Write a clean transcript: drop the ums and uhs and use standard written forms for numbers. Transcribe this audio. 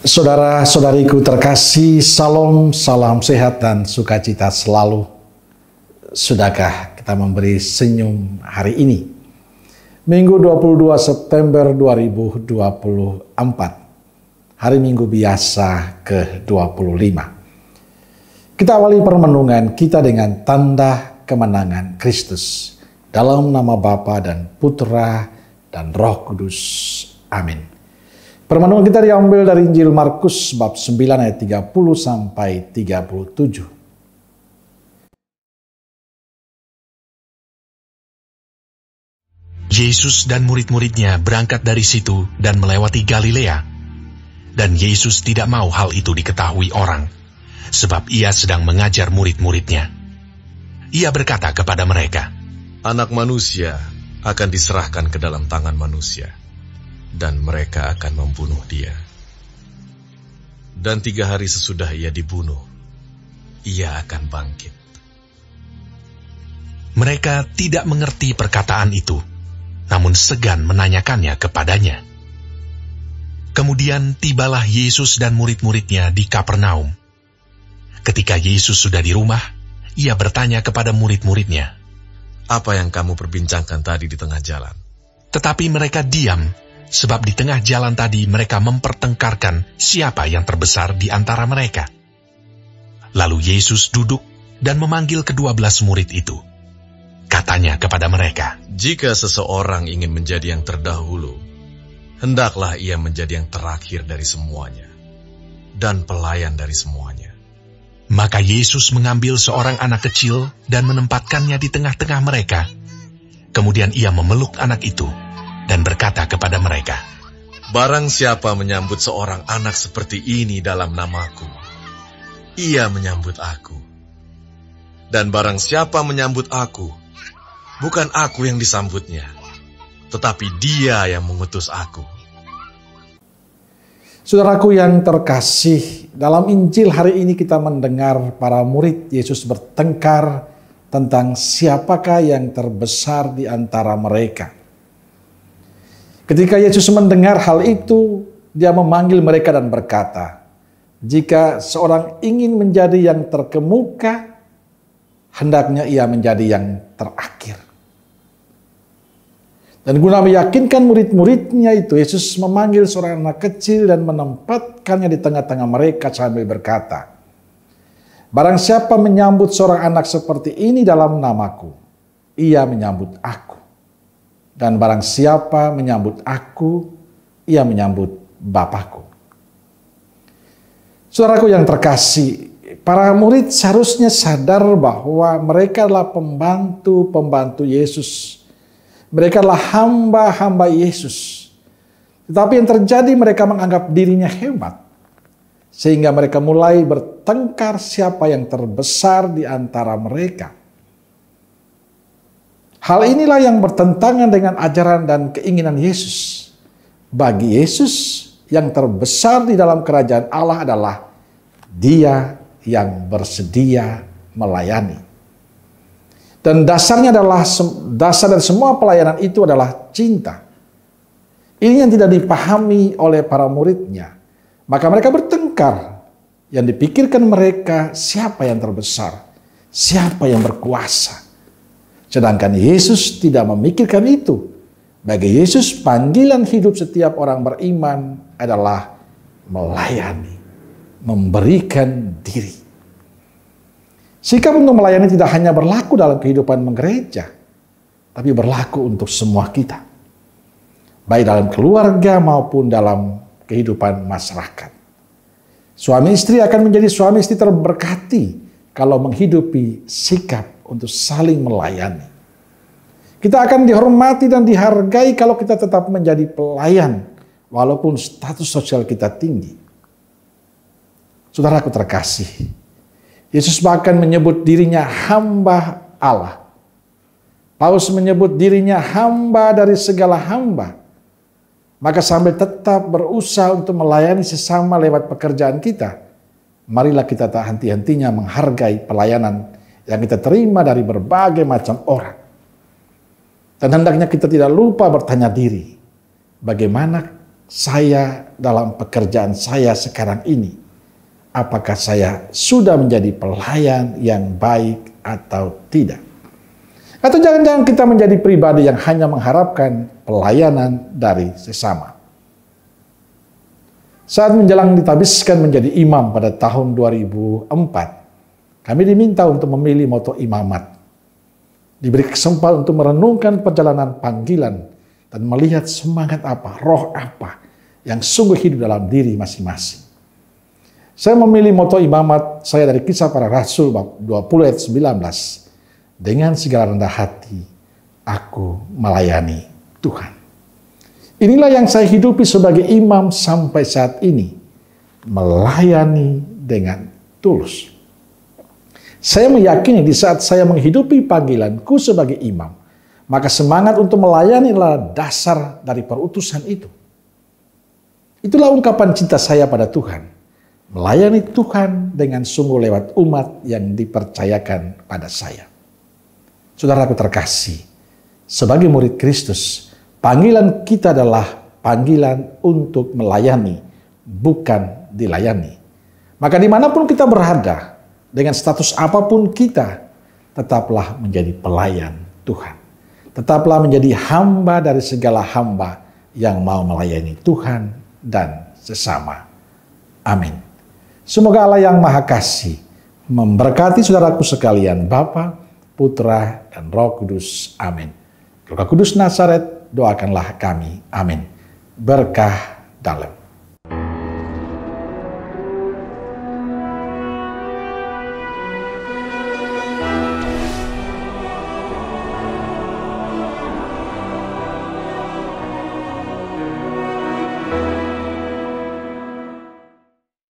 Saudara-saudariku terkasih, salam sehat dan sukacita selalu. Sudahkah kita memberi senyum hari ini? Minggu 22 September 2024, hari Minggu biasa ke-25. Kita awali permenungan kita dengan tanda kemenangan Kristus. Dalam nama Bapa dan Putra dan Roh Kudus. Amin. Permenungan kita diambil dari Injil Markus bab 9 ayat 30 sampai 37. Yesus dan murid-muridnya berangkat dari situ dan melewati Galilea. Dan Yesus tidak mau hal itu diketahui orang, sebab ia sedang mengajar murid-muridnya. Ia berkata kepada mereka, "Anak manusia akan diserahkan ke dalam tangan manusia, dan mereka akan membunuh dia. Dan 3 hari sesudah ia dibunuh, ia akan bangkit." Mereka tidak mengerti perkataan itu, namun segan menanyakannya kepadanya. Kemudian tibalah Yesus dan murid-muridnya di Kapernaum. Ketika Yesus sudah di rumah, ia bertanya kepada murid-muridnya, "Apa yang kamu perbincangkan tadi di tengah jalan?" Tetapi mereka diam, sebab di tengah jalan tadi mereka mempertengkarkan siapa yang terbesar di antara mereka. Lalu Yesus duduk dan memanggil ke-12 murid itu. Katanya kepada mereka, "Jika seseorang ingin menjadi yang terdahulu, hendaklah ia menjadi yang terakhir dari semuanya, dan pelayan dari semuanya." Maka Yesus mengambil seorang anak kecil dan menempatkannya di tengah-tengah mereka. Kemudian ia memeluk anak itu dan berkata kepada mereka, "Barang siapa menyambut seorang anak seperti ini dalam namaku, ia menyambut aku. Dan barang siapa menyambut aku, bukan aku yang disambutnya, tetapi dia yang mengutus aku." Saudaraku yang terkasih, dalam Injil hari ini kita mendengar para murid Yesus bertengkar tentang siapakah yang terbesar di antara mereka. Ketika Yesus mendengar hal itu, dia memanggil mereka dan berkata, "Jika seorang ingin menjadi yang terkemuka, hendaknya ia menjadi yang terakhir." Dan guna meyakinkan murid-muridnya itu, Yesus memanggil seorang anak kecil dan menempatkannya di tengah-tengah mereka sambil berkata, "Barang siapa menyambut seorang anak seperti ini dalam namaku, ia menyambut aku. Dan barang siapa menyambut aku, ia menyambut Bapakku." Saudaraku yang terkasih, para murid seharusnya sadar bahwa mereka adalah pembantu-pembantu Yesus. Mereka adalah hamba-hamba Yesus. Tetapi yang terjadi, mereka menganggap dirinya hebat. Sehingga mereka mulai bertengkar siapa yang terbesar di antara mereka. Hal inilah yang bertentangan dengan ajaran dan keinginan Yesus. Bagi Yesus, yang terbesar di dalam kerajaan Allah adalah Dia yang bersedia melayani. Dan dasarnya adalah, dasar dari semua pelayanan itu adalah cinta. Ini yang tidak dipahami oleh para muridnya. Maka mereka bertengkar. Yang dipikirkan mereka, siapa yang terbesar? Siapa yang berkuasa? Sedangkan Yesus tidak memikirkan itu. Bagi Yesus, panggilan hidup setiap orang beriman adalah melayani, memberikan diri. Sikap untuk melayani tidak hanya berlaku dalam kehidupan menggereja, tapi berlaku untuk semua kita. Baik dalam keluarga maupun dalam kehidupan masyarakat. Suami istri akan menjadi suami istri terberkati kalau menghidupi sikap untuk saling melayani. Kita akan dihormati dan dihargai kalau kita tetap menjadi pelayan, walaupun status sosial kita tinggi. Saudaraku terkasih, Yesus bahkan menyebut dirinya hamba Allah. Paulus menyebut dirinya hamba dari segala hamba. Maka sambil tetap berusaha untuk melayani sesama lewat pekerjaan kita, marilah kita tak henti-hentinya menghargai pelayanan yang kita terima dari berbagai macam orang. Dan hendaknya kita tidak lupa bertanya diri, bagaimana saya dalam pekerjaan saya sekarang ini. Apakah saya sudah menjadi pelayan yang baik atau tidak? Atau jangan-jangan kita menjadi pribadi yang hanya mengharapkan pelayanan dari sesama. Saat menjelang ditabiskan menjadi imam pada tahun 2004, kami diminta untuk memilih moto imamat. Diberi kesempatan untuk merenungkan perjalanan panggilan dan melihat semangat apa, roh apa yang sungguh hidup dalam diri masing-masing. Saya memilih moto imamat saya dari Kisah Para Rasul bab 20 ayat 19. Dengan segala rendah hati, aku melayani Tuhan. Inilah yang saya hidupi sebagai imam sampai saat ini. Melayani dengan tulus. Saya meyakini di saat saya menghidupi panggilanku sebagai imam, maka semangat untuk melayani adalah dasar dari perutusan itu. Itulah ungkapan cinta saya pada Tuhan. Melayani Tuhan dengan sungguh lewat umat yang dipercayakan pada saya. Saudaraku terkasih, sebagai murid Kristus, panggilan kita adalah panggilan untuk melayani, bukan dilayani. Maka dimanapun kita berada, dengan status apapun kita, tetaplah menjadi pelayan Tuhan. Tetaplah menjadi hamba dari segala hamba yang mau melayani Tuhan dan sesama. Amin. Semoga Allah yang Maha Kasih memberkati saudaraku sekalian, Bapa, Putra, dan Roh Kudus. Amin. Roh Kudus Nazaret, doakanlah kami. Amin. Berkah dalam.